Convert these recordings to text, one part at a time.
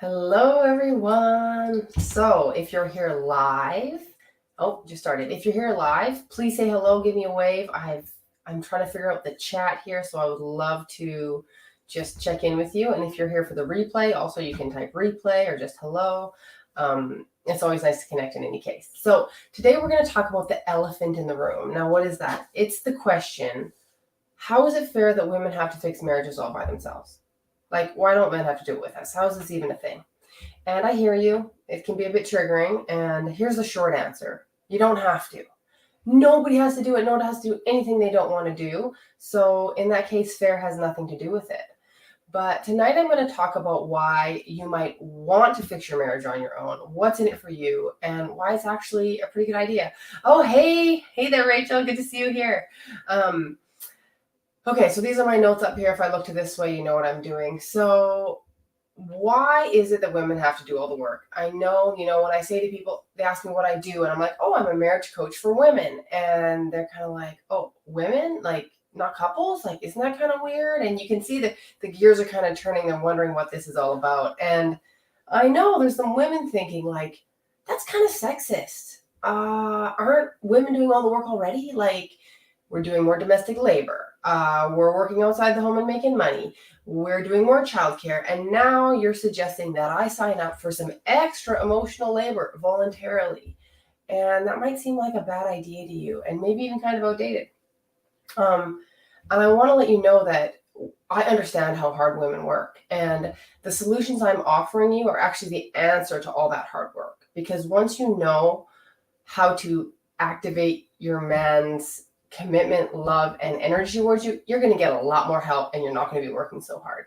Hello, everyone. So, if you're here live, just started. If you're here live, please say hello, give me a wave. I'm trying to figure out the chat here, so I would love to just check in with you. And if you're here for the replay, also you can type replay or just hello. It's always nice to connect in any case. So, today we're going to talk about the elephant in the room. Now, what is that? It's the question, how is it fair that women have to fix marriages all by themselves? Like, why don't men have to do it with us? How is this even a thing? And I hear you. It can be a bit triggering. And here's the short answer: you don't have to. Nobody has to do it. Nobody has to do anything they don't want to do. So, in that case, fair has nothing to do with it. But tonight I'm going to talk about why you might want to fix your marriage on your own, what's in it for you, and why it's actually a pretty good idea. Oh, hey there, Rachel. Good to see you here. Okay, so these are my notes up here. If I look to this way, you know what I'm doing. So, why is it that women have to do all the work? I know, when I say to people, they ask me what I do, and I'm like, oh, I'm a marriage coach for women. And they're kind of like, oh, women? Like, not couples? Like, isn't that kind of weird? And you can see that the gears are kind of turning and wondering what this is all about. And I know there's some women thinking, like, that's kind of sexist. Aren't women doing all the work already? Like, we're doing more domestic labor. We're working outside the home and making money. We're doing more childcare. And now you're suggesting that I sign up for some extra emotional labor voluntarily. And that might seem like a bad idea to you and maybe even kind of outdated. And I want to let you know that I understand how hard women work. And the solutions I'm offering you are actually the answer to all that hard work. Because once you know how to activate your man's commitment, love, and energy towards you, you're going to get a lot more help and you're not going to be working so hard.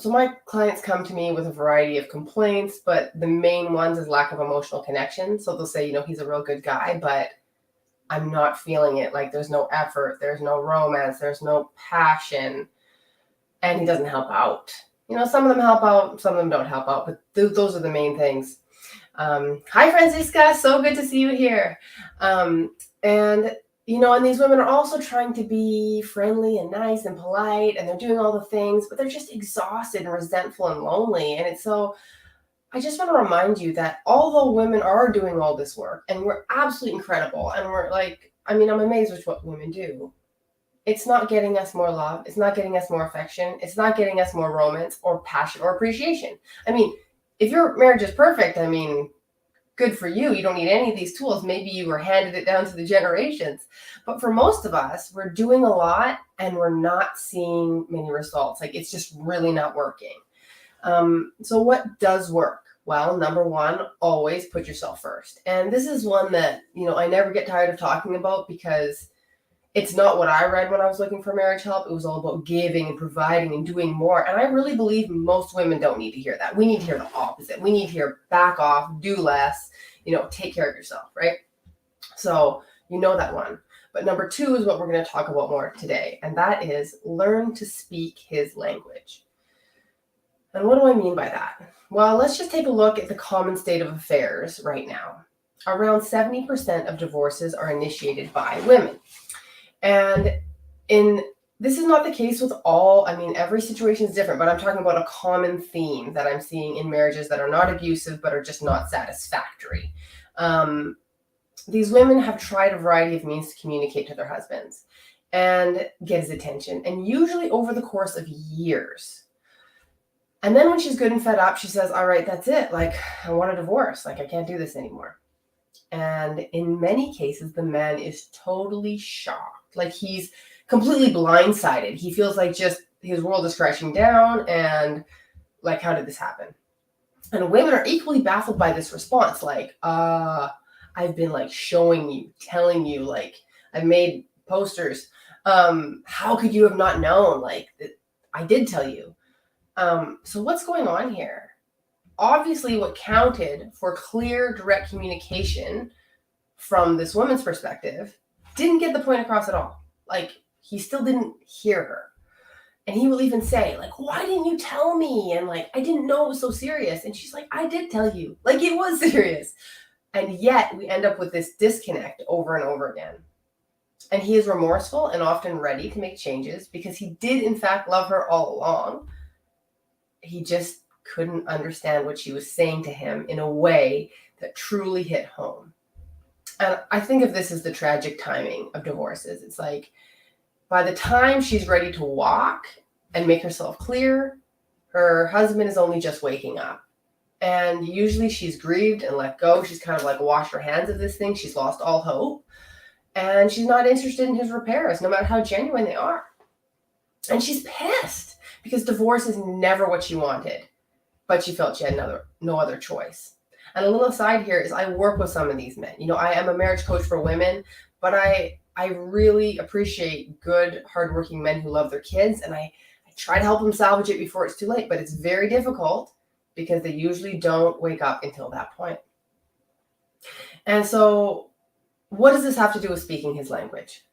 So my clients come to me with a variety of complaints, but the main ones is lack of emotional connection. So they'll say, he's a real good guy, but I'm not feeling it. Like, there's no effort, there's no romance, there's no passion, and he doesn't help out. Some of them help out, some of them don't help out, but those are the main things. Hi, Francisca. So good to see you here. And these women are also trying to be friendly and nice and polite, and they're doing all the things, but they're just exhausted and resentful and lonely. And I just want to remind you that although women are doing all this work, and we're absolutely incredible, and I'm amazed with what women do. It's not getting us more love. It's not getting us more affection. It's not getting us more romance or passion or appreciation. If your marriage is perfect, good for you. You don't need any of these tools. Maybe you were handed it down to the generations. But for most of us, we're doing a lot and we're not seeing many results. Like, it's just really not working. So what does work? Well, number one, always put yourself first. And this is one that, I never get tired of talking about because it's not what I read when I was looking for marriage help. It was all about giving and providing and doing more. And I really believe most women don't need to hear that. We need to hear the opposite. We need to hear back off, do less, take care of yourself, right? So that one. But number two is what we're going to talk about more today. And that is learn to speak his language. And what do I mean by that? Well, let's just take a look at the common state of affairs right now. Around 70% of divorces are initiated by women. And this is not the case with all, every situation is different, but I'm talking about a common theme that I'm seeing in marriages that are not abusive, but are just not satisfactory. These women have tried a variety of means to communicate to their husbands and get his attention, and usually over the course of years. And then when she's good and fed up, she says, all right, that's it. Like, I want a divorce. Like, I can't do this anymore. And in many cases, the man is totally shocked. Like, he's completely blindsided. He feels like just his world is crashing down and like, how did this happen? And women are equally baffled by this response. Like, I've been like showing you, telling you, like, I've made posters. How could you have not known? Like, I did tell you. So what's going on here? Obviously, what counted for clear, direct communication from this woman's perspective didn't get the point across at all. Like, he still didn't hear her. And he will even say, like, why didn't you tell me? And like, I didn't know it was so serious. And she's like, I did tell you. Like, it was serious. And yet we end up with this disconnect over and over again. And he is remorseful and often ready to make changes because he did, in fact, love her all along. He just couldn't understand what she was saying to him in a way that truly hit home. And I think of this as the tragic timing of divorces. It's like by the time she's ready to walk and make herself clear, her husband is only just waking up. And usually she's grieved and let go. She's kind of like washed her hands of this thing. She's lost all hope. And she's not interested in his repairs, no matter how genuine they are. And she's pissed because divorce is never what she wanted, but she felt she had no other choice. And a little aside here is I work with some of these men. You know, I am a marriage coach for women, but I really appreciate good, hardworking men who love their kids. And I try to help them salvage it before it's too late, but it's very difficult because they usually don't wake up until that point. And so what does this have to do with speaking his language?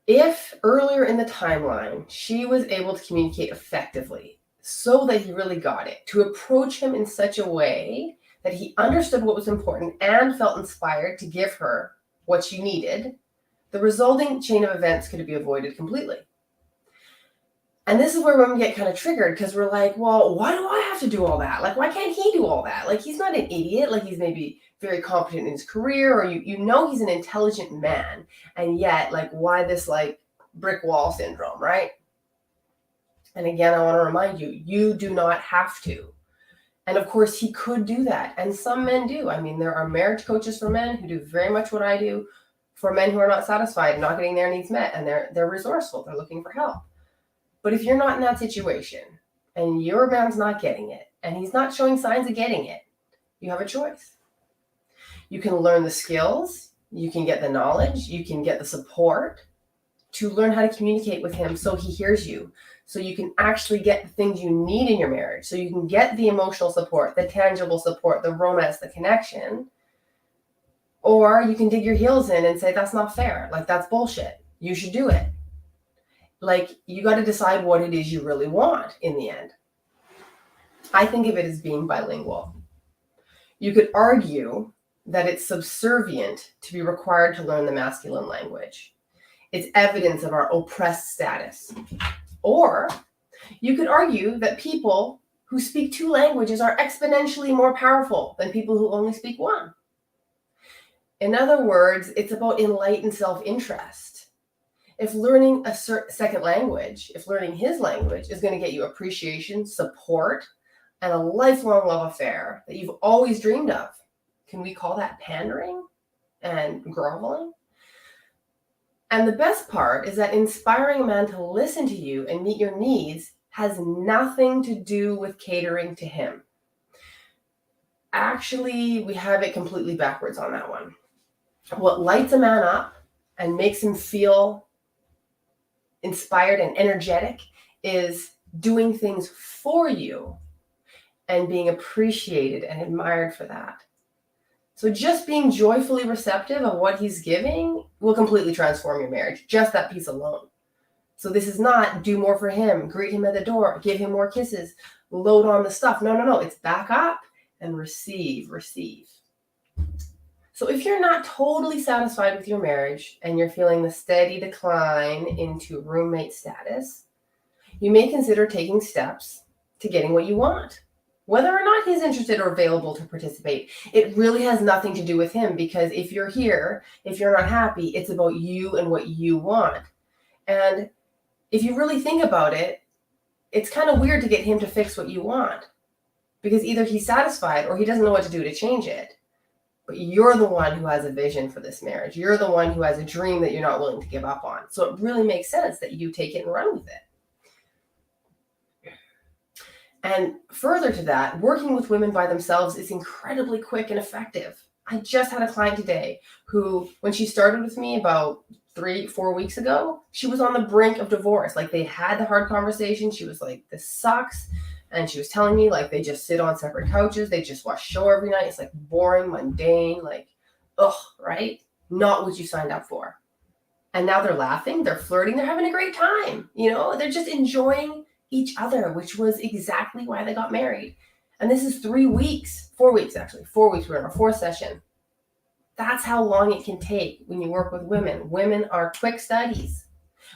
If earlier in the timeline, she was able to communicate effectively so that he really got it, to approach him in such a way that he understood what was important and felt inspired to give her what she needed, the resulting chain of events could be avoided completely. And this is where women get kind of triggered because we're like, well, why do I have to do all that? Like, why can't he do all that? Like, he's not an idiot. Like, he's maybe very competent in his career, or you know he's an intelligent man. And yet, like, why this, like, brick wall syndrome, right? And again, I want to remind you, you do not have to. And of course, he could do that. And some men do. I mean, there are marriage coaches for men who do very much what I do for men who are not satisfied, not getting their needs met, and they're resourceful. They're looking for help. But if you're not in that situation and your man's not getting it and he's not showing signs of getting it, you have a choice. You can learn the skills, you can get the knowledge, you can get the support to learn how to communicate with him so he hears you, so you can actually get the things you need in your marriage, so you can get the emotional support, the tangible support, the romance, the connection. Or you can dig your heels in and say, that's not fair. Like, that's bullshit. You should do it. Like, you got to decide what it is you really want in the end. I think of it as being bilingual. You could argue that it's subservient to be required to learn the masculine language. It's evidence of our oppressed status. Or you could argue that people who speak two languages are exponentially more powerful than people who only speak one. In other words, it's about enlightened self-interest. If learning a second language, if learning his language is going to get you appreciation, support, and a lifelong love affair that you've always dreamed of, can we call that pandering and groveling? And the best part is that inspiring a man to listen to you and meet your needs has nothing to do with catering to him. Actually, we have it completely backwards on that one. What lights a man up and makes him feel inspired and energetic is doing things for you and being appreciated and admired for that. So just being joyfully receptive of what he's giving will completely transform your marriage, just that piece alone. So this is not do more for him, greet him at the door, give him more kisses, load on the stuff. No. It's back up and receive. So if you're not totally satisfied with your marriage and you're feeling the steady decline into roommate status, you may consider taking steps to getting what you want. Whether or not he's interested or available to participate, it really has nothing to do with him, because if you're here, if you're not happy, it's about you and what you want. And if you really think about it, it's kind of weird to get him to fix what you want, because either he's satisfied or he doesn't know what to do to change it. But you're the one who has a vision for this marriage. You're the one who has a dream that you're not willing to give up on. So it really makes sense that you take it and run with it. And further to that, working with women by themselves is incredibly quick and effective. I just had a client today who, when she started with me about 3-4 weeks ago, she was on the brink of divorce. Like, they had the hard conversation. She was like, this sucks. And she was telling me, like, they just sit on separate couches. They just watch show every night. It's like boring, mundane, like, ugh, right? Not what you signed up for. And now they're laughing, they're flirting, they're having a great time. You know, they're just enjoying each other, which was exactly why they got married. And this is 4 weeks, actually. 4 weeks, we're in our 4th session. That's how long it can take when you work with women. Women are quick studies.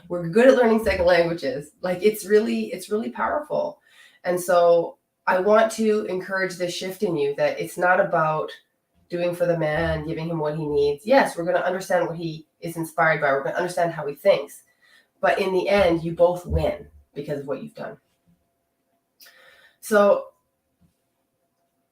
We're good at learning second languages. Like, it's really powerful. And so I want to encourage this shift in you, that it's not about doing for the man, giving him what he needs. Yes, we're going to understand what he is inspired by. We're going to understand how he thinks. But in the end, you both win because of what you've done. So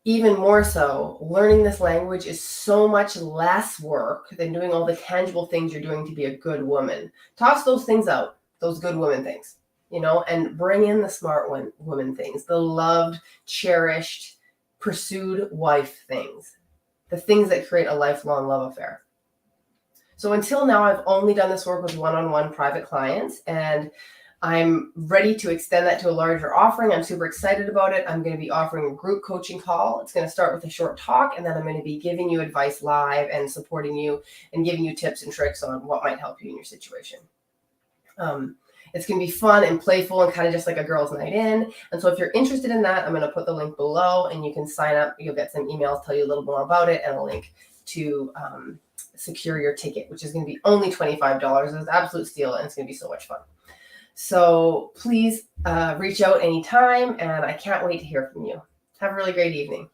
even more so, learning this language is so much less work than doing all the tangible things you're doing to be a good woman. Toss those things out, those good woman things, and bring in the smart woman things, the loved, cherished, pursued wife things, the things that create a lifelong love affair. So until now, I've only done this work with one-on-one private clients, and I'm ready to extend that to a larger offering. I'm super excited about it. I'm going to be offering a group coaching call. It's going to start with a short talk, and then I'm going to be giving you advice live and supporting you and giving you tips and tricks on what might help you in your situation. It's going to be fun and playful and kind of just like a girls' night in. And so if you're interested in that, I'm going to put the link below and you can sign up. You'll get some emails, tell you a little more about it, and a link to secure your ticket, which is going to be only $25. It's an absolute steal, and it's going to be so much fun. So please reach out anytime, and I can't wait to hear from you. Have a really great evening.